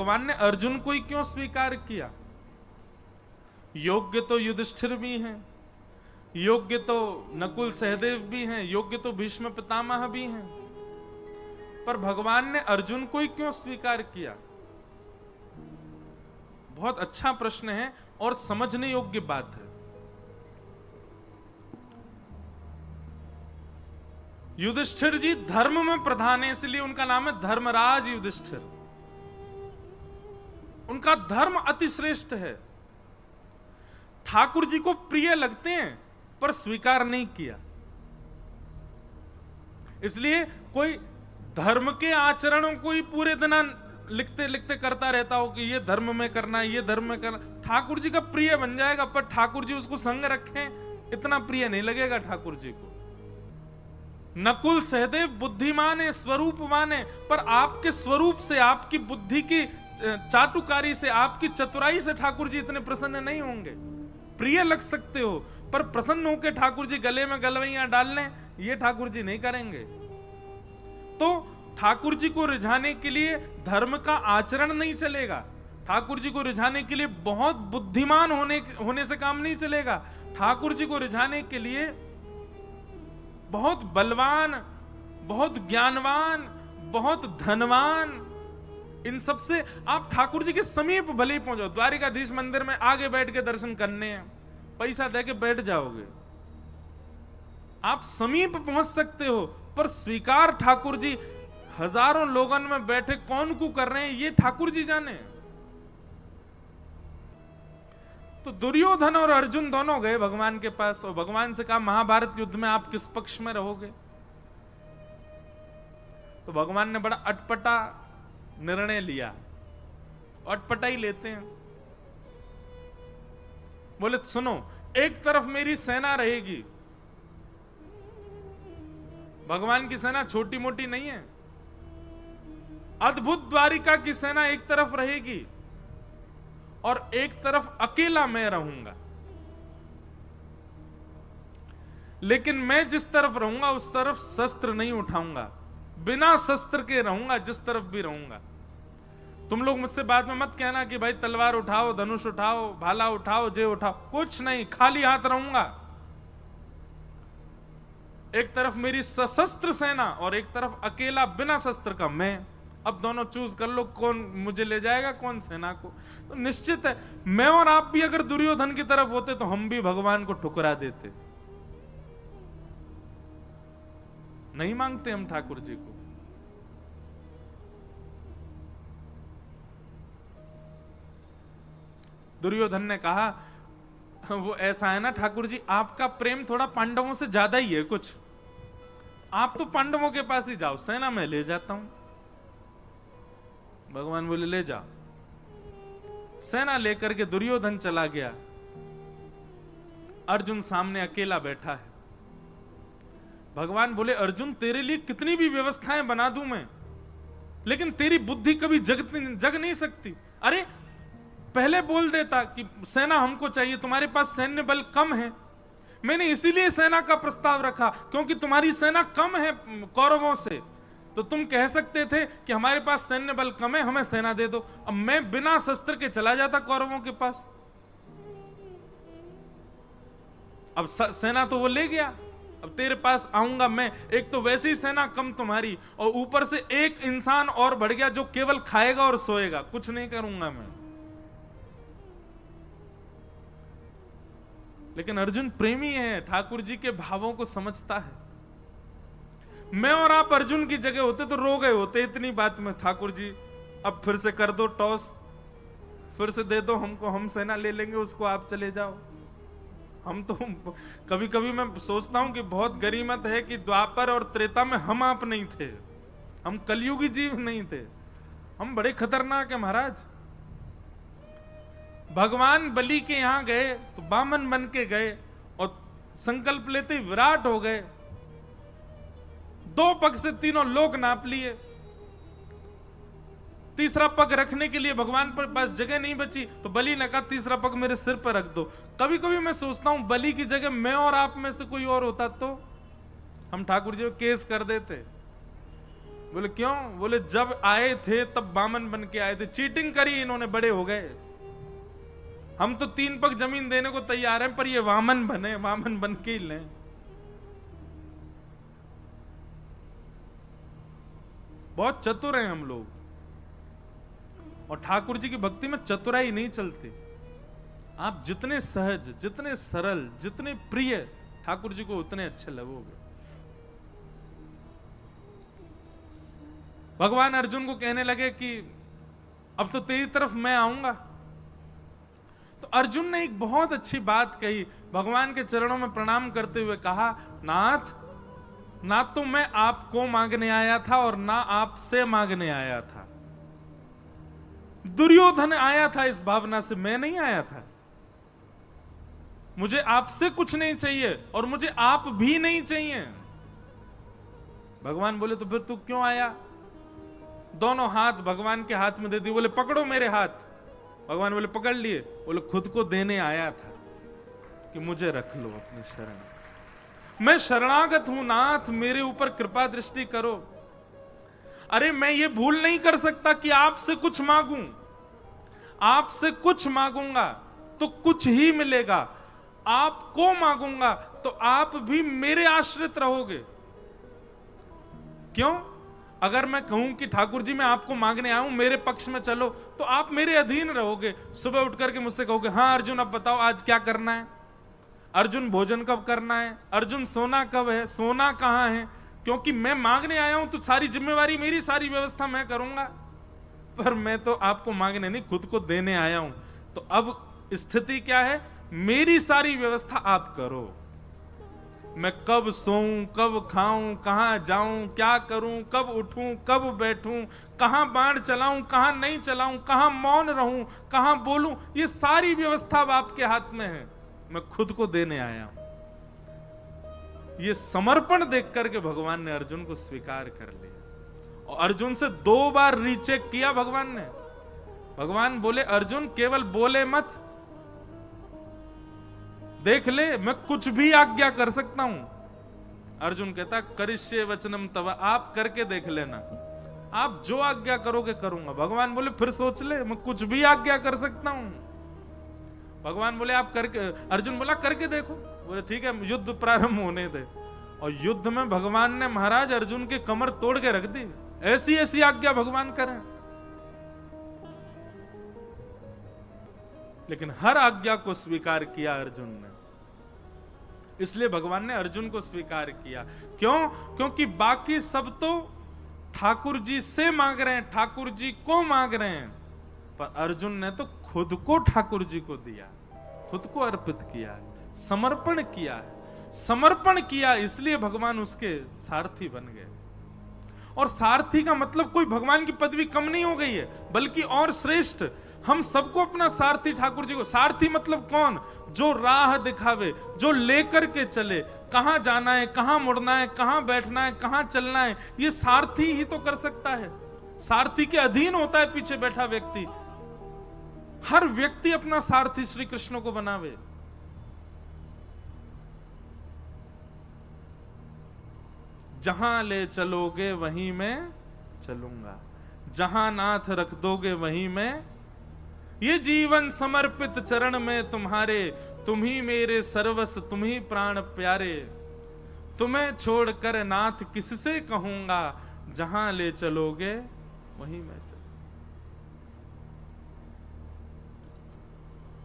भगवान ने अर्जुन को ही क्यों स्वीकार किया? योग्य तो युधिष्ठिर भी हैं, योग्य तो नकुल सहदेव भी हैं, योग्य तो भीष्म पितामह भी हैं, पर भगवान ने अर्जुन को ही क्यों स्वीकार किया? बहुत अच्छा प्रश्न है और समझने योग्य बात है। युधिष्ठिर जी धर्म में प्रधान है, इसलिए उनका नाम है धर्मराज युधिष्ठिर। उनका धर्म अतिश्रेष्ठ है। ठाकुर जी को प्रिय लगते हैं पर स्वीकार नहीं किया। इसलिए कोई धर्म के आचरणों को ही पूरे दिन लिखते लिखते करता रहता हो कि ये धर्म में करना, ये धर्म में करना, ठाकुर जी का प्रिय बन जाएगा, पर ठाकुर जी उसको संग रखें इतना प्रिय नहीं लगेगा ठाकुर जी को। नकुल सहदेव बुद्धिमान है, स्वरूपवान है, पर आपके स्वरूप से, आपकी बुद्धि की चाटुकारी से, आपकी चतुराई से ठाकुर जी इतने प्रसन्न नहीं होंगे। प्रिय लग सकते हो पर प्रसन्न होकर ठाकुर जी गले में गलवैयां डाल लें, ये ठाकुर जी नहीं करेंगे। तो ठाकुर जी को रिझाने के लिए धर्म का आचरण नहीं चलेगा। ठाकुर जी को रिझाने के लिए बहुत बुद्धिमान होने से काम नहीं चलेगा। ठाकुर जी को रिझाने के लिए बहुत बलवान, बहुत ज्ञानवान, बहुत धनवान, इन सब से आप ठाकुर जी के समीप भले ही पहुंचो। द्वारिकाधीश मंदिर में आगे बैठ के दर्शन करने हैं, पैसा दे के बैठ जाओगे, आप समीप पहुंच सकते हो, पर स्वीकार ठाकुर जी हजारों लोगों में बैठे कौन को कर रहे हैं ये ठाकुर जी जाने। तो दुर्योधन और अर्जुन दोनों गए भगवान के पास और भगवान से कहा महाभारत युद्ध में आप किस पक्ष में रहोगे? तो भगवान ने बड़ा अटपटा निर्णय लिया। अटपटा ही लेते हैं। बोले सुनो, एक तरफ मेरी सेना रहेगी। भगवान की सेना छोटी मोटी नहीं है, अद्भुत द्वारिका की सेना एक तरफ रहेगी और एक तरफ अकेला मैं रहूंगा। लेकिन मैं जिस तरफ रहूंगा उस तरफ शस्त्र नहीं उठाऊंगा, बिना शस्त्र के रहूंगा जिस तरफ भी रहूंगा। तुम लोग मुझसे बाद में मत कहना कि भाई तलवार उठाओ, धनुष उठाओ, भाला उठाओ, जे उठाओ, कुछ नहीं, खाली हाथ रहूंगा। एक तरफ मेरी सशस्त्र सेना और एक तरफ अकेला बिना शस्त्र का मैं। अब दोनों चूज कर लो, कौन मुझे ले जाएगा, कौन सेना को। तो निश्चित है मैं और आप भी अगर दुर्योधन की तरफ होते तो हम भी भगवान को ठुकरा देते। नहीं मांगते हम ठाकुर जी को। दुर्योधन ने कहा वो ऐसा है ना ठाकुर जी, आपका प्रेम थोड़ा पांडवों से ज्यादा ही है कुछ, आप तो पांडवों के पास ही जाओ, सेना में ले जाता हूं। भगवान बोले ले जाओ। सेना लेकर के दुर्योधन चला गया। अर्जुन सामने अकेला बैठा है। भगवान बोले अर्जुन तेरे लिए कितनी भी व्यवस्थाएं बना दूं मैं, लेकिन तेरी बुद्धि कभी जग नहीं सकती। अरे पहले बोल देता कि सेना हमको चाहिए, तुम्हारे पास सैन्य बल कम है। मैंने इसीलिए सेना का प्रस्ताव रखा क्योंकि तुम्हारी सेना कम है कौरवों से, तो तुम कह सकते थे कि हमारे पास सैन्य बल कम है, हमें सेना दे दो। अब मैं बिना शस्त्र के चला जाता कौरवों के पास। अब सेना तो वो ले गया, अब तेरे पास आऊंगा मैं, एक तो वैसी सेना कम तुम्हारी और ऊपर से एक इंसान और बढ़ गया जो केवल खाएगा और सोएगा, कुछ नहीं करूंगा मैं। लेकिन अर्जुन प्रेमी है, ठाकुर जी के भावों को समझता है। मैं और आप अर्जुन की जगह होते तो रो गए होते इतनी बात में, ठाकुर जी अब फिर से कर दो टॉस, फिर से दे दो हमको, हम सेना ले लेंगे उसको, आप चले जाओ। हम तो कभी कभी मैं सोचता हूं कि बहुत गरीमत है कि द्वापर और त्रेता में हम आप नहीं थे, हम कलयुगी जीव नहीं थे, हम बड़े खतरनाक है महाराज। भगवान बलि के यहां गए तो बामन बन के गए और संकल्प लेते विराट हो गए। 2 पग से तीनों लोक नाप लिए, तीसरा पग रखने के लिए भगवान पर पास जगह नहीं बची तो बलि ने कहा तीसरा पग मेरे सिर पर रख दो। कभी कभी मैं सोचता हूं बलि की जगह मैं और आप में से कोई और होता तो हम ठाकुर जी को केस कर देते। बोले क्यों? बोले जब आए थे तब वामन बन के आए थे, चीटिंग करी इन्होंने, बड़े हो गए। हम तो 3 पग जमीन देने को तैयार हैं, पर ये वामन बने, वामन बन के ही लें। बहुत चतुर हैं हम लोग, और ठाकुर जी की भक्ति में चतुराई नहीं चलती। आप जितने सहज, जितने सरल, जितने प्रिय ठाकुर जी को, उतने अच्छे लगोगे। भगवान अर्जुन को कहने लगे कि अब तो तेरी तरफ मैं आऊंगा। तो अर्जुन ने एक बहुत अच्छी बात कही, भगवान के चरणों में प्रणाम करते हुए कहा, नाथ, ना तो मैं आपको मांगने आया था और ना आपसे मांगने आया था। दुर्योधन आया था इस भावना से, मैं नहीं आया था। मुझे आपसे कुछ नहीं चाहिए और मुझे आप भी नहीं चाहिए। भगवान बोले तो फिर तू क्यों आया? दोनों हाथ भगवान के हाथ में दे दिए, बोले पकड़ो मेरे हाथ। भगवान बोले पकड़ लिए, बोले खुद को देने आया था कि मुझे रख लो अपनी शरण। मैं शरणागत हूं नाथ, मेरे ऊपर कृपा दृष्टि करो। अरे मैं ये भूल नहीं कर सकता कि आपसे कुछ मांगूं। आपसे कुछ मांगूंगा तो कुछ ही मिलेगा, आपको मांगूंगा तो आप भी मेरे आश्रित रहोगे। क्यों? अगर मैं कहूं कि ठाकुर जी मैं आपको मांगने आऊं, मेरे पक्ष में चलो, तो आप मेरे अधीन रहोगे। सुबह उठ करके मुझसे कहोगे, हाँ अर्जुन अब बताओ आज क्या करना है, अर्जुन भोजन कब करना है, अर्जुन सोना कब है, सोना कहां है। क्योंकि मैं मांगने आया हूं तो सारी जिम्मेवारी मेरी, सारी व्यवस्था मैं करूंगा। पर मैं तो आपको मांगने नहीं, खुद को देने आया हूं। तो अब स्थिति क्या है? मेरी सारी व्यवस्था आप करो। मैं कब सोऊं, कब खाऊं, कहां जाऊं, क्या करूं, कब उठूं, कब बैठूं, कहां बाण चलाऊं, कहां नहीं चलाऊं, कहां मौन रहूं, कहां बोलूं, ये सारी व्यवस्था अब आपके हाथ में है। मैं खुद को देने आया हूं। ये समर्पण देख करके भगवान ने अर्जुन को स्वीकार कर लिया। और अर्जुन से 2 बार रीचेक किया भगवान ने। भगवान बोले अर्जुन केवल बोले मत, देख ले मैं कुछ भी आज्ञा कर सकता हूं। अर्जुन कहता करिष्ये वचनम तव, आप करके देख लेना, आप जो आज्ञा करोगे करूंगा। भगवान बोले फिर सोच ले, मैं कुछ भी आज्ञा कर सकता हूं। भगवान बोले आप करके, अर्जुन बोला करके देखो। बोले ठीक है, युद्ध प्रारंभ होने दे। और युद्ध में भगवान ने महाराज अर्जुन के कमर तोड़ के रख दी। ऐसी ऐसी आज्ञा भगवान करें, लेकिन हर आज्ञा को स्वीकार किया अर्जुन ने। इसलिए भगवान ने अर्जुन को स्वीकार किया। क्यों? क्योंकि बाकी सब तो ठाकुर जी से मांग रहे हैं, ठाकुर जी को मांग रहे हैं, पर अर्जुन ने तो खुद को ठाकुर जी को दिया, खुद को अर्पित किया, समर्पण किया। समर्पण किया इसलिए भगवान उसके सारथी बन गए। और सारथी का मतलब कोई भगवान की पदवी कम नहीं हो गई है, बल्कि और श्रेष्ठ। हम सबको अपना सारथी ठाकुर जी को। सारथी मतलब कौन? जो राह दिखावे, जो लेकर के चले, कहां जाना है, कहां मुड़ना है, कहां बैठना है, कहां चलना है, ये सारथी ही तो कर सकता है। सारथी के अधीन होता है पीछे बैठा व्यक्ति। हर व्यक्ति अपना सारथी श्री कृष्ण को बनावे। जहां ले चलोगे वहीं मैं चलूंगा, जहां नाथ रख दोगे वहीं मैं। ये जीवन समर्पित चरण में तुम्हारे, तुम ही मेरे सर्वस्व, तुम ही प्राण प्यारे। तुम्हें छोड़कर नाथ किससे कहूंगा, जहां ले चलोगे वहीं मैं चलूंगा।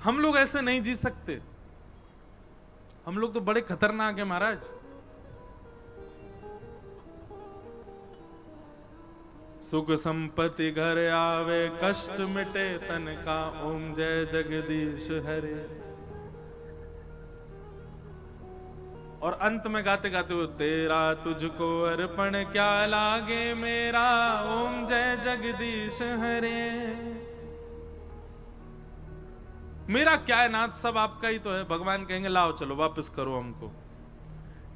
हम लोग ऐसे नहीं जी सकते। हम लोग तो बड़े खतरनाक है महाराज। सुख संपत्ति घर आवे, कष्ट मिटे तन का, ओम जय जगदीश हरे। और अंत में गाते गाते वो तेरा तुझको अर्पण क्या लागे मेरा, ओम जय जगदीश हरे। मेरा क्या है नाथ, सब आपका ही तो है। भगवान कहेंगे लाओ चलो वापस करो हमको,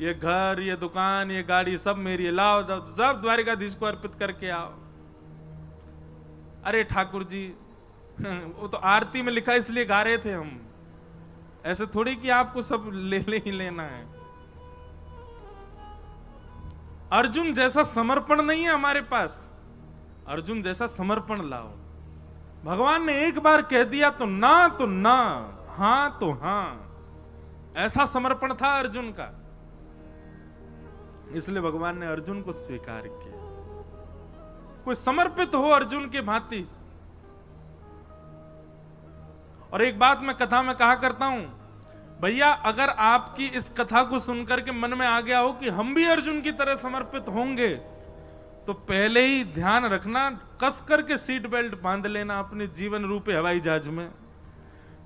ये घर, ये दुकान, ये गाड़ी सब मेरी है, लाओ सब द्वारिकाधीश को अर्पित करके आओ। अरे ठाकुर जी वो तो आरती में लिखा इसलिए गा रहे थे हम, ऐसे थोड़ी कि आपको सब ले ही लेना है। अर्जुन जैसा समर्पण नहीं है हमारे पास। अर्जुन जैसा समर्पण लाओ। भगवान ने एक बार कह दिया तो ना, हां तो हां, ऐसा समर्पण था अर्जुन का। इसलिए भगवान ने अर्जुन को स्वीकार किया। कोई समर्पित हो अर्जुन के भांति। और एक बात मैं कथा में कहा करता हूं, भैया अगर आपकी इस कथा को सुनकर के मन में आ गया हो कि हम भी अर्जुन की तरह समर्पित होंगे, तो पहले ही ध्यान रखना, कस करके सीट बेल्ट बांध लेना अपने जीवन रूपी हवाई जहाज में।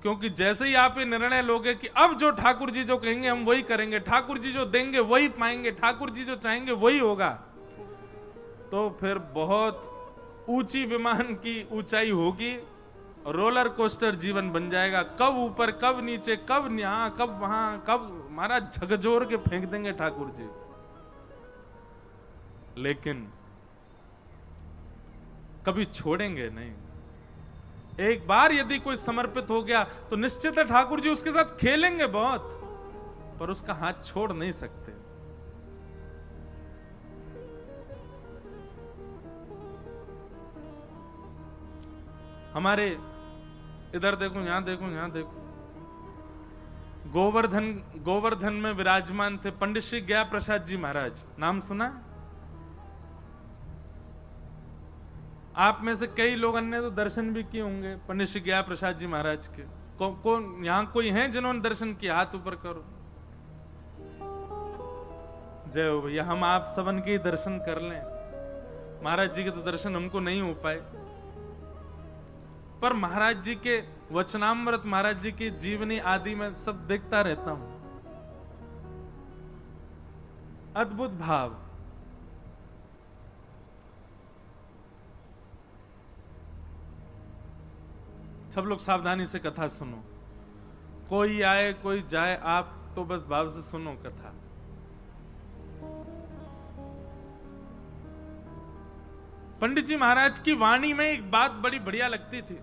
क्योंकि जैसे ही आप ये निर्णय लोगे कि अब जो ठाकुर जी जो कहेंगे हम वही करेंगे, ठाकुर जी जो देंगे वही पाएंगे, ठाकुर जी जो चाहेंगे वही होगा, तो फिर बहुत ऊंची विमान की ऊंचाई होगी, रोलर कोस्टर जीवन बन जाएगा। कब ऊपर, कब नीचे, कब यहां, कब वहां, कब महाराज झकझोर के फेंक देंगे ठाकुर जी। लेकिन कभी छोड़ेंगे नहीं। एक बार यदि कोई समर्पित हो गया तो निश्चित है ठाकुर जी उसके साथ खेलेंगे बहुत, पर उसका हाथ छोड़ नहीं सकते। हमारे इधर देखो, यहां देखो, यहां देखो, गोवर्धन में विराजमान थे पंडित श्री गया प्रसाद जी महाराज। नाम सुना? आप में से कई लोगों ने तो दर्शन भी किए होंगे पंडित श्री गया प्रसाद जी महाराज के। कौन यहां कोई हैं जिन्होंने दर्शन किया? हाथ ऊपर करो। जय हो भैया। हम आप सबन के दर्शन कर लें। महाराज जी के तो दर्शन हमको नहीं हो पाए, पर महाराज जी के वचनामृत, महाराज जी की जीवनी आदि में सब देखता रहता हूं। अद्भुत भाव। सब लोग सावधानी से कथा सुनो। कोई आए कोई जाए, आप तो बस भाव से सुनो कथा। पंडित जी महाराज की वाणी में एक बात बड़ी बढ़िया लगती थी।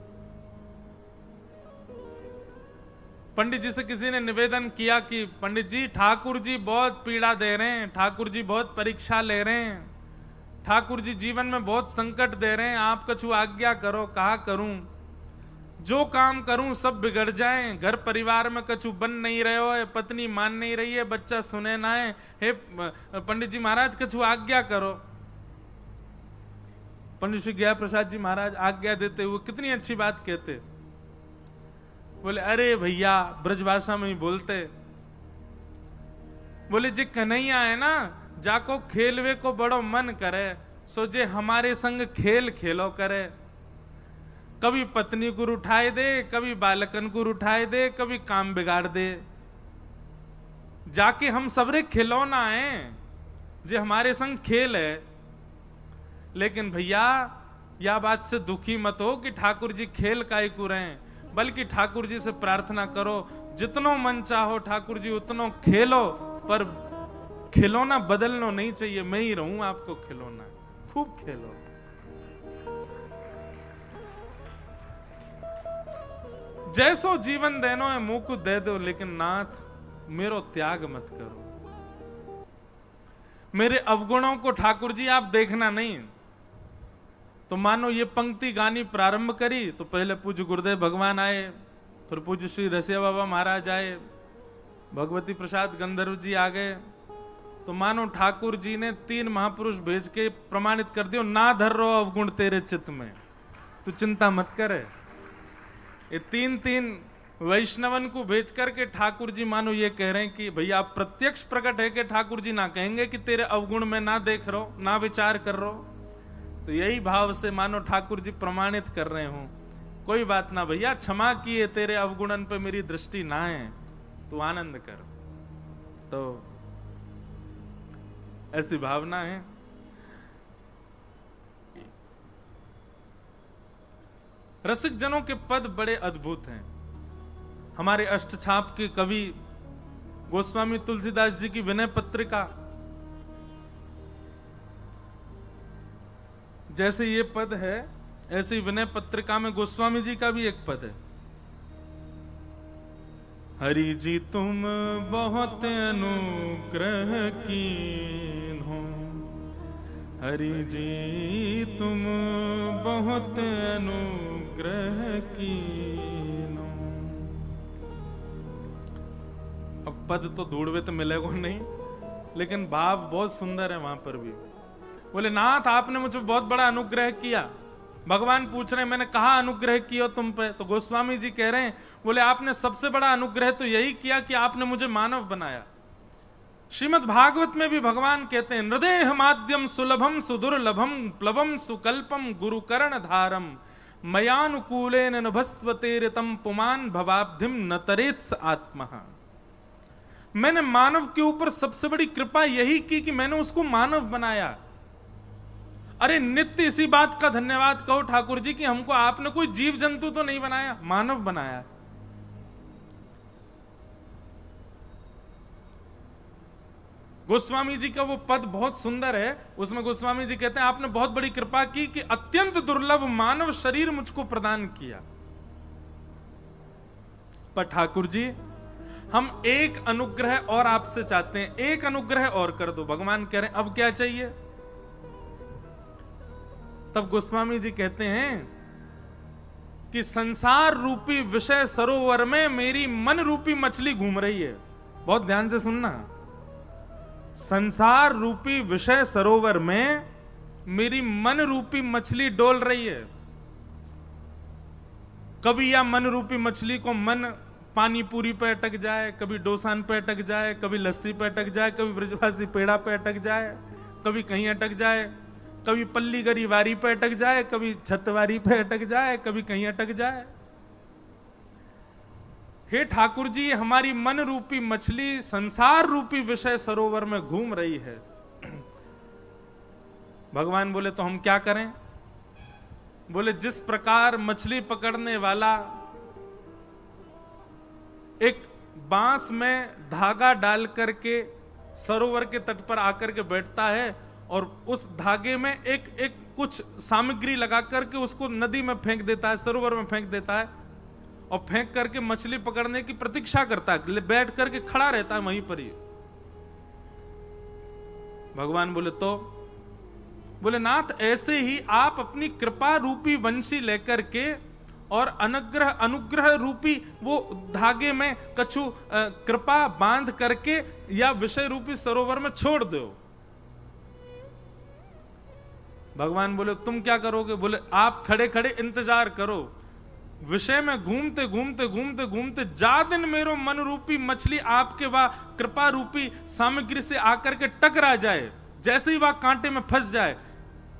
पंडित जी से किसी ने निवेदन किया कि पंडित जी, ठाकुर जी बहुत पीड़ा दे रहे हैं, ठाकुर जी बहुत परीक्षा ले रहे हैं, ठाकुर जी जीवन में बहुत संकट दे रहे हैं, आप कछु आज्ञा करो। कहा करूं? जो काम करूं सब बिगड़ जाएं, घर परिवार में कछु बन नहीं रहे हो, पत्नी मान नहीं रही है, बच्चा सुने ना है, हे पंडित जी महाराज कछु आज्ञा करो। पंडित श्री गया प्रसाद जी महाराज आज्ञा देते हुए कितनी अच्छी बात कहते। बोले अरे भैया, ब्रजभाषा में ही बोलते, बोले जी कन्हैया है ना, जाको खेलवे को बड़ो मन करे, सोचे हमारे संग खेल खेलो करे। कभी पत्नी को उठाए दे, कभी बालकन को उठाए दे, कभी काम बिगाड़ दे। जाके हम सबरे खिलौना है, जे हमारे संग खेल है। लेकिन भैया यह बात से दुखी मत हो कि ठाकुर जी खेल काय को रहे, बल्कि ठाकुर जी से प्रार्थना करो जितनो मन चाहो ठाकुर जी उतनो खेलो, पर खिलौना बदलना नहीं चाहिए। मैं ही रहूं आपको खिलौना, खूब खेलो। जैसो जीवन देनो है मुंह को दे दो, लेकिन नाथ मेरो त्याग मत करो। मेरे अवगुणों को ठाकुर जी आप देखना नहीं। तो मानो ये पंक्ति गानी प्रारंभ करी तो पहले पूज्य गुरुदेव भगवान आए, फिर पूज्य श्री रसिया बाबा महाराज आए, भगवती प्रसाद गंधर्व जी आ गए। तो मानो ठाकुर जी ने 3 महापुरुष भेज के प्रमाणित कर दियो, ना धर रो अवगुण तेरे चित्त में, तू चिंता मत करे। ये 3 वैष्णवन को भेज करके ठाकुर जी मानो ये कह रहे हैं कि भैया आप प्रत्यक्ष प्रकट है कि ठाकुर जी ना कहेंगे कि तेरे अवगुण में ना देख रहो, ना विचार कर रहो। तो यही भाव से मानो ठाकुर जी प्रमाणित कर रहे हो, कोई बात ना भैया, क्षमा किए, तेरे अवगुणन पे मेरी दृष्टि ना है, तू आनंद कर। तो ऐसी भावना है। रसिक जनों के पद बड़े अद्भुत हैं। हमारे अष्टछाप के कवि गोस्वामी तुलसीदास जी की विनय पत्रिका, जैसे ये पद है ऐसी विनय पत्रिका में गोस्वामी जी का भी एक पद है। हरि जी तुम बहुत अनुग्रह कीन हो, हरि जी तुम बहुत अनुग्रह कीनो। अब पद तो ढूंढवे तो मिलेगा नहीं, लेकिन भाव बहुत सुंदर है वहां पर भी। बोले नाथ आपने मुझे बहुत बड़ा अनुग्रह किया। भगवान पूछ रहे हैं मैंने कहा अनुग्रह किया तुम पे? तो गोस्वामी जी कह रहे हैं बोले आपने सबसे बड़ा अनुग्रह तो यही किया कि आपने मुझे मानव बनाया। श्रीमद् भागवत में भी भगवान कहते हैं हृदय माध्यम सुलभम सुदुर्लभम प्लवम सुकल्पम गुरुकर्ण धारम मयानुकूलेन नभस्वतेरितम पुमान भवाब्धिम न तरेत्स आत्मा। मैंने मानव के ऊपर सबसे बड़ी कृपा यही की कि मैंने उसको मानव बनाया। अरे नित्य इसी बात का धन्यवाद कहो ठाकुर जी कि हमको आपने कोई जीव जंतु तो नहीं बनाया, मानव बनाया। गोस्वामी जी का वो पद बहुत सुंदर है, उसमें गोस्वामी जी कहते हैं आपने बहुत बड़ी कृपा की कि अत्यंत दुर्लभ मानव शरीर मुझको प्रदान किया। पर ठाकुर जी हम एक अनुग्रह और आपसे चाहते हैं, एक अनुग्रह और कर दो। भगवान कह रहे हैं अब क्या चाहिए? तब गोस्वामी जी कहते हैं कि संसार रूपी विषय सरोवर में मेरी मन रूपी मछली घूम रही है। बहुत ध्यान से सुनना, संसार रूपी विषय सरोवर में मेरी मन रूपी मछली डोल रही है। कभी या मन रूपी मछली को मन पानी पूरी पे अटक जाए, कभी डोसान पे अटक जाए, कभी लस्सी पे अटक जाए, कभी ब्रजवासी पेड़ा पे अटक जाए, कभी कहीं अटक जाए, कभी पल्ली गरी वारी पे अटक जाए, कभी छतवारी पे अटक जाए, कभी कहीं अटक जाए। हे ठाकुर जी हमारी मन रूपी मछली संसार रूपी विषय सरोवर में घूम रही है। भगवान बोले तो हम क्या करें? बोले जिस प्रकार मछली पकड़ने वाला एक बांस में धागा डाल करके सरोवर के तट पर आकर के बैठता है और उस धागे में एक एक कुछ सामग्री लगा करके उसको नदी में फेंक देता है, सरोवर में फेंक देता है और फेंक करके मछली पकड़ने की प्रतीक्षा करता है, बैठ करके खड़ा रहता है वहीं पर ही। भगवान बोले तो? बोले नाथ ऐसे ही आप अपनी कृपा रूपी वंशी लेकर के और अनुग्रह रूपी वो धागे में कछु कृपा बांध करके या विषय रूपी सरोवर में छोड़ दो। भगवान बोले तुम क्या करोगे? बोले आप खड़े खड़े इंतजार करो, विषय में घूमते घूमते घूमते घूमते जा दिन मेरो मन रूपी मछली आपके वह कृपा रूपी सामग्री से आकर के टकरा जाए, जैसे ही वह कांटे में फंस जाए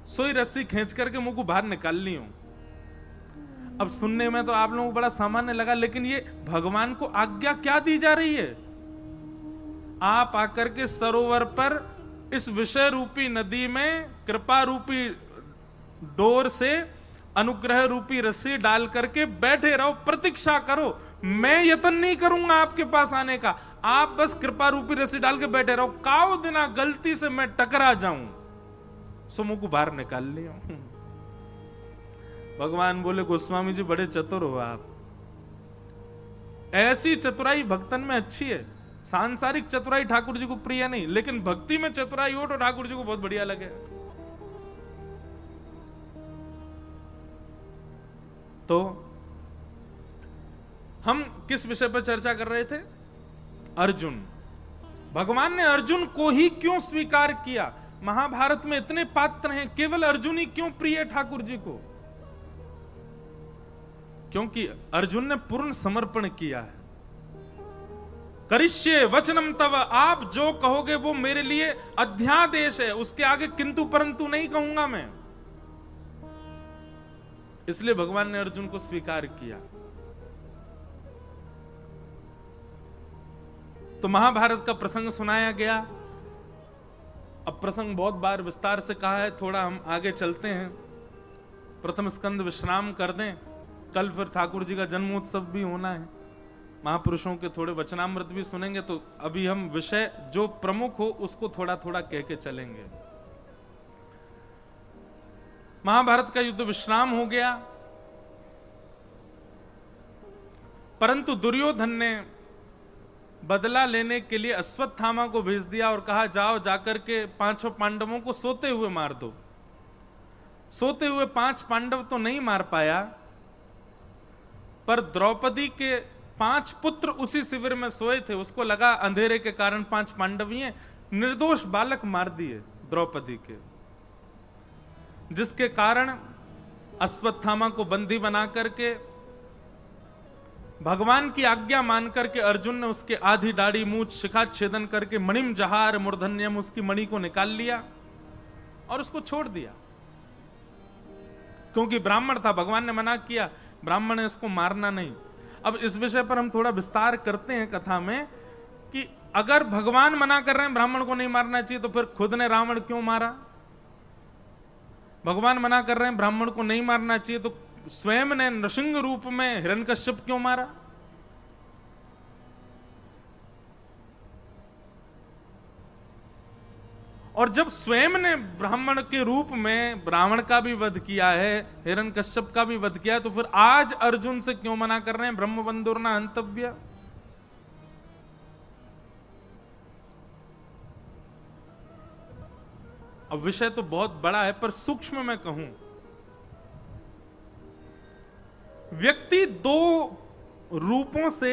सोई रस्सी खींच करके मुंह को बाहर निकाल ली हूं। अब सुनने में तो आप लोगों को बड़ा सामान्य लगा, लेकिन ये भगवान को आज्ञा क्या दी जा रही है? आप आकर के सरोवर पर इस विषय रूपी नदी में कृपा रूपी डोर से अनुग्रह रूपी रस्सी डाल करके बैठे रहो, प्रतीक्षा करो। मैं यत्न नहीं करूंगा आपके पास आने का, आप बस कृपा रूपी रस्सी डाल के बैठे रहो। काओ दिना गलती से मैं टकरा जाऊं सो मुंह को बाहर निकाल लिया। भगवान बोले गोस्वामी जी बड़े चतुर हो आप, ऐसी चतुराई भक्तन में अच्छी है। सांसारिक चतुराई ठाकुर जी को प्रिय नहीं, लेकिन भक्ति में चतुराई हो तो ठाकुर जी को बहुत बढ़िया लगे। तो हम किस विषय पर चर्चा कर रहे थे? अर्जुन। भगवान ने अर्जुन को ही क्यों स्वीकार किया? महाभारत में इतने पात्र हैं, केवल अर्जुन ही क्यों प्रिय है ठाकुर जी को? क्योंकि अर्जुन ने पूर्ण समर्पण किया है। करिष्ये वचनम तव, आप जो कहोगे वो मेरे लिए अध्यादेश है, उसके आगे किंतु परंतु नहीं कहूंगा मैं। इसलिए भगवान ने अर्जुन को स्वीकार किया। तो महाभारत का प्रसंग सुनाया गया। अब प्रसंग बहुत बार विस्तार से कहा है, थोड़ा हम आगे चलते हैं। प्रथम स्कंद विश्राम कर दें, कल फिर ठाकुर जी का जन्मोत्सव भी होना है, महापुरुषों के थोड़े वचनामृत भी सुनेंगे। तो अभी हम विषय जो प्रमुख हो उसको थोड़ा थोड़ा कह के चलेंगे। महाभारत का युद्ध विश्राम हो गया, परंतु दुर्योधन ने बदला लेने के लिए अश्वत्थामा को भेज दिया और कहा जाओ जाकर के 5 पांडवों को सोते हुए मार दो। सोते हुए 5 पांडव तो नहीं मार पाया, पर द्रौपदी के 5 पुत्र उसी शिविर में सोए थे, उसको लगा अंधेरे के कारण 5 पांडव ही हैं, निर्दोष बालक मार दिए द्रौपदी के, जिसके कारण अश्वत्थामा को बंदी बना करके भगवान की आज्ञा मान करके अर्जुन ने उसके आधी दाढ़ी मूछ शिखा छेदन करके मणिम जहार मूर्धन्यम उसकी मणि को निकाल लिया और उसको छोड़ दिया, क्योंकि ब्राह्मण था, भगवान ने मना किया, ब्राह्मण है इसको मारना नहीं। अब इस विषय पर हम थोड़ा विस्तार करते हैं कथा में कि अगर भगवान मना कर रहे हैं ब्राह्मण को नहीं मारना चाहिए तो फिर खुद ने रावण क्यों मारा? भगवान मना कर रहे हैं ब्राह्मण को नहीं मारना चाहिए तो स्वयं ने नृसिंह रूप में हिरण्यकश्यप क्यों मारा? और जब स्वयं ने ब्राह्मण के रूप में ब्राह्मण का भी वध किया है, हिरण्यकश्यप का भी वध किया है, तो फिर आज अर्जुन से क्यों मना कर रहे हैं ब्रह्मबंधुर्ना हंतव्य? अब विषय तो बहुत बड़ा है, पर सूक्ष्म में कहूं, व्यक्ति 2 रूपों से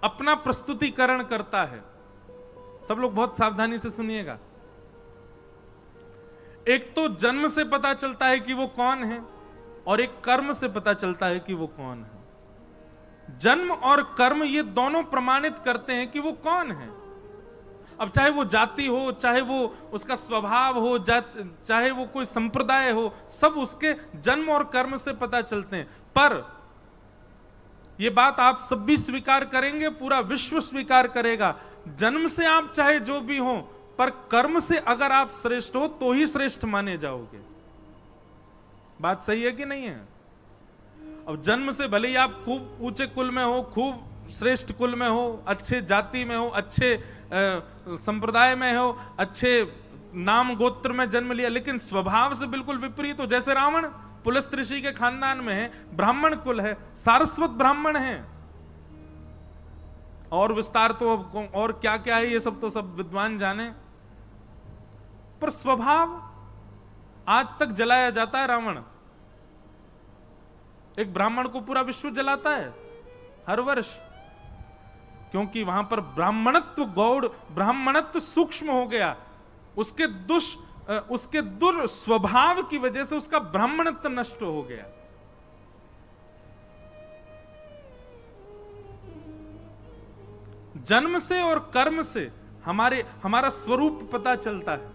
अपना प्रस्तुतिकरण करता है। सब लोग बहुत सावधानी से सुनिएगा। एक तो जन्म से पता चलता है कि वो कौन है, और एक कर्म से पता चलता है कि वो कौन है। जन्म और कर्म ये दोनों प्रमाणित करते हैं कि वो कौन है। अब चाहे वो जाति हो, चाहे वो उसका स्वभाव हो, चाहे वो कोई संप्रदाय हो, सब उसके जन्म और कर्म से पता चलते हैं। पर ये बात आप सब भी स्वीकार करेंगे, पूरा विश्व स्वीकार करेगा, जन्म से आप चाहे जो भी हो, पर कर्म से अगर आप श्रेष्ठ हो तो ही श्रेष्ठ माने जाओगे। बात सही है कि नहीं है? अब जन्म से भले ही आप खूब ऊंचे कुल में हो, खूब श्रेष्ठ कुल में हो, अच्छे जाति में हो, अच्छे संप्रदाय में हो, अच्छे नाम गोत्र में जन्म लिया, लेकिन स्वभाव से बिल्कुल विपरीत हो। जैसे रावण पुलस्त्य ऋषि के खानदान में है, ब्राह्मण कुल है, सारस्वत ब्राह्मण है, और विस्तार तो और क्या क्या है ये सब तो सब विद्वान जाने, पर स्वभाव आज तक जलाया जाता है। रावण एक ब्राह्मण को पूरा विश्व जलाता है हर वर्ष, क्योंकि वहां पर ब्राह्मणत्व गौड़, ब्राह्मणत्व सूक्ष्म हो गया, उसके दुर्स्वभाव की वजह से उसका ब्राह्मणत्व नष्ट हो गया। जन्म से और कर्म से हमारा स्वरूप पता चलता है।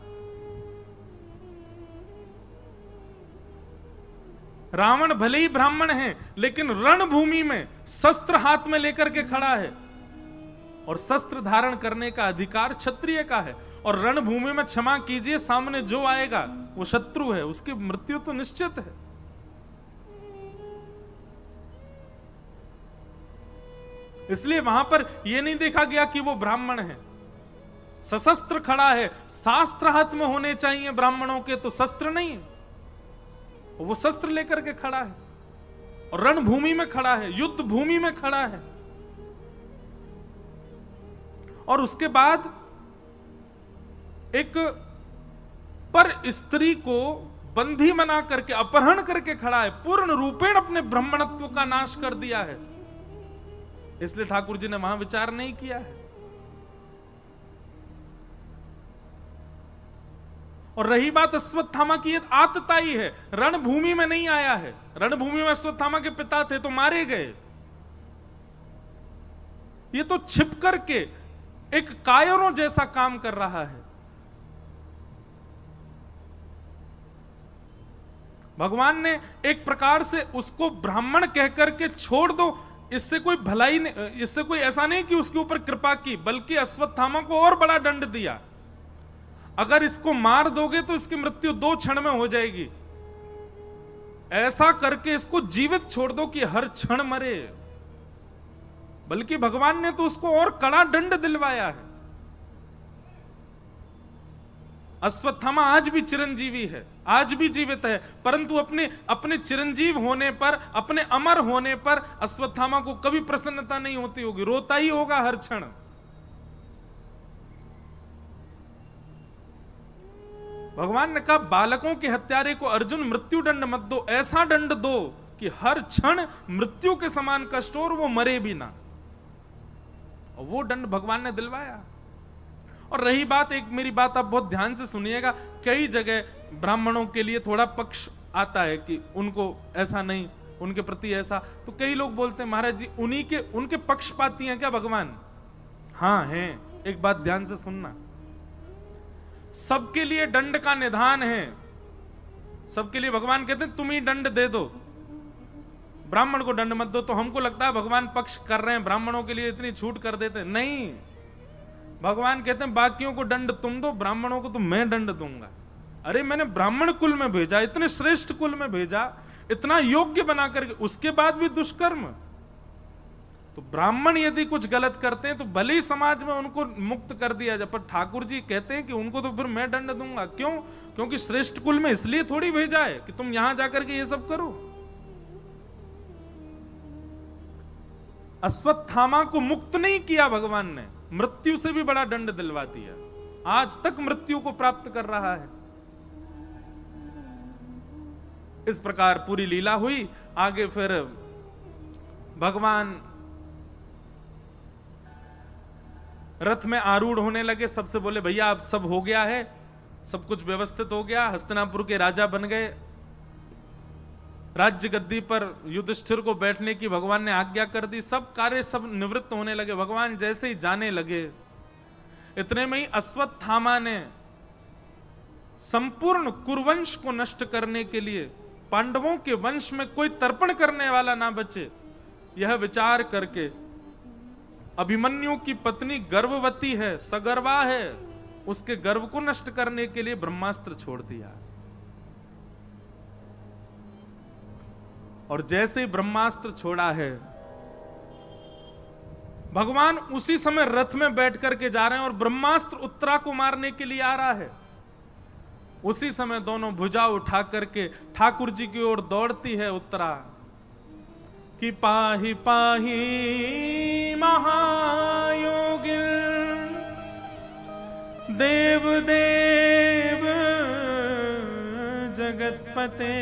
रावण भले ही ब्राह्मण है, लेकिन रणभूमि में शस्त्र हाथ में लेकर के खड़ा है, और शस्त्र धारण करने का अधिकार क्षत्रिय का है। और रणभूमि में, क्षमा कीजिए, सामने जो आएगा वो शत्रु है, उसकी मृत्यु तो निश्चित है। इसलिए वहां पर यह नहीं देखा गया कि वो ब्राह्मण है, सशस्त्र खड़ा है। शास्त्र हाथ में होने चाहिए ब्राह्मणों के, तो शस्त्र नहीं, वो शस्त्र लेकर के खड़ा है और रणभूमि में खड़ा है, युद्ध भूमि में खड़ा है। और उसके बाद एक पर स्त्री को बंधी बना करके अपहरण करके खड़ा है, पूर्ण रूपेण अपने ब्राह्मणत्व का नाश कर दिया है। इसलिए ठाकुर जी ने वहां विचार नहीं किया है। और रही बात अश्वत्थामा की, ये आतताई है, रणभूमि में नहीं आया है। रणभूमि में अश्वत्थामा के पिता थे तो मारे गए, ये तो छिप करके एक कायरों जैसा काम कर रहा है। भगवान ने एक प्रकार से उसको ब्राह्मण कहकर के छोड़ दो, इससे कोई भलाई नहीं, इससे कोई ऐसा नहीं कि उसके ऊपर कृपा की, बल्कि अश्वत्थामा को और बड़ा दंड दिया। अगर इसको मार दोगे तो इसकी मृत्यु 2 क्षण में हो जाएगी, ऐसा करके इसको जीवित छोड़ दो कि हर क्षण मरे। बल्कि भगवान ने तो उसको और कड़ा दंड दिलवाया है। अश्वत्थामा आज भी चिरंजीवी है, आज भी जीवित है, परंतु अपने अपने चिरंजीव होने पर, अपने अमर होने पर अश्वत्थामा को कभी प्रसन्नता नहीं होती होगी, रोता ही होगा हर क्षण। भगवान ने कहा बालकों के हत्यारे को अर्जुन मृत्यु दंड मत दो, ऐसा दंड दो कि हर क्षण मृत्यु के समान कष्ट हो और वो मरे भी ना। और वो दंड भगवान ने दिलवाया। और रही बात, एक मेरी बात आप बहुत ध्यान से सुनिएगा, कई जगह ब्राह्मणों के लिए थोड़ा पक्ष आता है कि उनको ऐसा नहीं, उनके प्रति ऐसा, तो कई लोग बोलते हैं महाराज जी उनके पक्षपाती हैं क्या भगवान? हाँ हैं। एक बात ध्यान से सुनना, सबके लिए दंड का निधान है, सबके लिए भगवान कहते हैं तुम ही दंड दे दो, ब्राह्मण को दंड मत दो। तो हमको लगता है भगवान पक्ष कर रहे हैं, ब्राह्मणों के लिए इतनी छूट कर देते हैं। नहीं, भगवान कहते हैं बाकियों को दंड तुम दो, ब्राह्मणों को तो मैं दंड दूंगा। अरे मैंने ब्राह्मण कुल में भेजा, इतने श्रेष्ठ कुल में भेजा, इतना योग्य बना करके, उसके बाद भी दुष्कर्म। तो ब्राह्मण यदि कुछ गलत करते हैं तो भले ही समाज में उनको मुक्त कर दिया जाए, पर ठाकुर जी कहते हैं कि उनको तो फिर मैं दंड दूंगा। क्यों? क्योंकि श्रेष्ठ कुल में इसलिए थोड़ी भेजा है कि तुम यहां जाकर के ये सब करो। अश्वत्थामा को मुक्त नहीं किया भगवान ने, मृत्यु से भी बड़ा दंड दिलवा दिया, आज तक मृत्यु को प्राप्त कर रहा है। इस प्रकार पूरी लीला हुई। आगे फिर भगवान रथ में आरूढ़ होने लगे, सबसे बोले भैया अब सब हो गया है, सब कुछ व्यवस्थित हो गया, हस्तिनापुर के राजा बन गए, राज्य गद्दी पर युधिष्ठिर को बैठने की भगवान ने आज्ञा कर दी, सब कार्य सब निवृत्त होने लगे। भगवान जैसे ही जाने लगे, इतने में ही अश्वत्थामा ने संपूर्ण कुरुवंश को नष्ट करने के लिए, पांडवों के वंश में कोई तर्पण करने वाला ना बचे, यह विचार करके अभिमन्यु की पत्नी गर्भवती है, सगर्वा है, उसके गर्भ को नष्ट करने के लिए ब्रह्मास्त्र छोड़ दिया। और जैसे ही ब्रह्मास्त्र छोड़ा है, भगवान उसी समय रथ में बैठ करके जा रहे हैं और ब्रह्मास्त्र उत्तरा को मारने के लिए आ रहा है। उसी समय दोनों भुजा उठा करके ठाकुर जी की ओर दौड़ती है उत्तरा कि पाहि पाहि महायोगिन देव देव जगतपते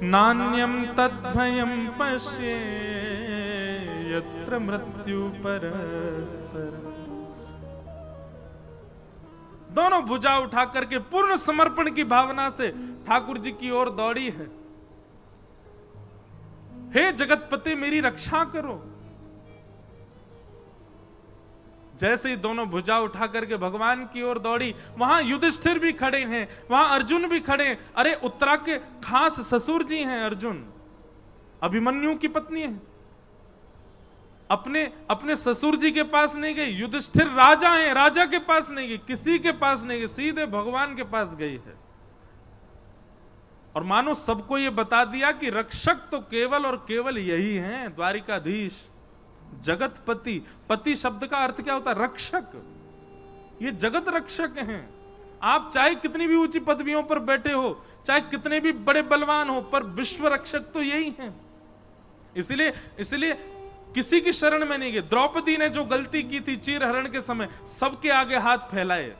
नान्यम तद्भयम पश्ये यत्र मृत्यु परस्पर। दोनों भुजा उठा करके पूर्ण समर्पण की भावना से ठाकुर जी की ओर दौड़ी है। हे जगतपति मेरी रक्षा करो। जैसे ही दोनों भुजा उठा करके भगवान की ओर दौड़ी, वहां युधिष्ठिर भी खड़े हैं, वहां अर्जुन भी खड़े हैं। अरे उत्तरा के खास ससुर जी हैं अर्जुन, अभिमन्यु की पत्नी है, अपने ससुर जी के पास नहीं गई। युधिष्ठिर राजा हैं, राजा के पास नहीं गई, किसी के पास नहीं गई, सीधे भगवान के पास गई है। और मानो सबको यह बता दिया कि रक्षक तो केवल और केवल यही हैं, द्वारिकाधीश जगतपति। पति शब्द का अर्थ क्या होता है? रक्षक। ये जगत रक्षक हैं। आप चाहे कितनी भी ऊंची पदवियों पर बैठे हो, चाहे कितने भी बड़े बलवान हो, पर विश्व रक्षक तो यही हैं। इसलिए किसी की शरण में नहीं गए। द्रौपदी ने जो गलती की थी चीरहरण के समय, सबके आगे हाथ फैलाए,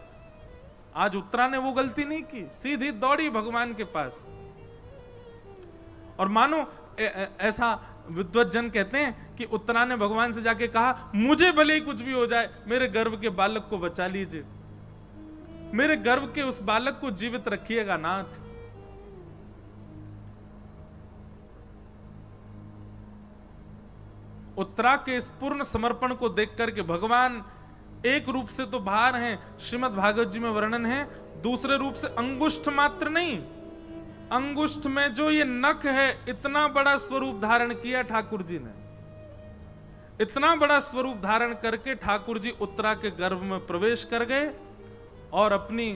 आज उत्तरा ने वो गलती नहीं की, सीधी दौड़ी भगवान के पास। और मानो ऐसा विद्वत जन कहते हैं कि उत्तरा ने भगवान से जाके कहा मुझे भले ही कुछ भी हो जाए, मेरे गर्भ के बालक को बचा लीजिए, मेरे गर्भ के उस बालक को जीवित रखिएगा नाथ। उत्तरा के इस पूर्ण समर्पण को देख करके भगवान एक रूप से तो बाहर हैं, श्रीमद् भागवत जी में वर्णन है, दूसरे रूप से अंगुष्ठ मात्र नहीं, अंगुष्ठ में जो ये नख है, इतना बड़ा स्वरूप धारण किया ठाकुर जी ने। इतना बड़ा स्वरूप धारण करके ठाकुर जी उत्तरा के गर्भ में प्रवेश कर गए और अपनी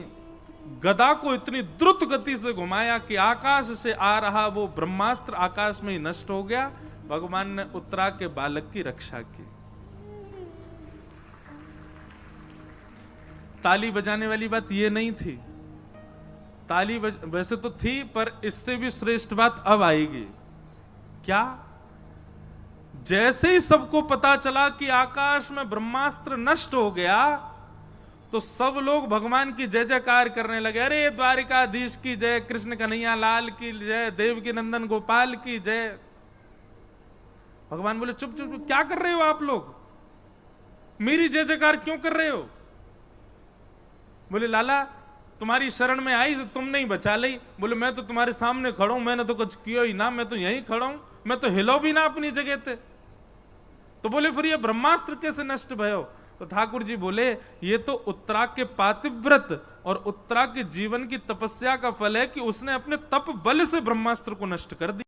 गदा को इतनी द्रुत गति से घुमाया कि आकाश से आ रहा वो ब्रह्मास्त्र आकाश में ही नष्ट हो गया। भगवान ने उत्तरा के बालक की रक्षा की। ताली बजाने वाली बात ये नहीं थी। ताली वैसे तो थी, पर इससे भी श्रेष्ठ बात अब आएगी। क्या? जैसे ही सबको पता चला कि आकाश में ब्रह्मास्त्र नष्ट हो गया, तो सब लोग भगवान की जय जयकार करने लगे। अरे द्वारिकाधीश की जय, कृष्ण कन्हैया लाल की जय, देवकी नंदन गोपाल की जय। भगवान बोले चुप चुप, क्या कर रहे हो आप लोग? मेरी जय जयकार क्यों कर रहे हो? बोले लाला तुम्हारी शरण में आई तो तुमने ही बचा ली। बोले मैं तो तुम्हारे सामने खड़ा हूं, मैंने तो कुछ किया ही ना, मैं तो यहीं खड़ा हूं, मैं तो हिलो भी ना अपनी जगह थे। तो बोले फिर ये ब्रह्मास्त्र कैसे नष्ट भयो? तो ठाकुर जी बोले ये तो उत्तरा के पातिव्रत और उत्तरा के जीवन की तपस्या का फल है कि उसने अपने तप बल से ब्रह्मास्त्र को नष्ट कर दिया।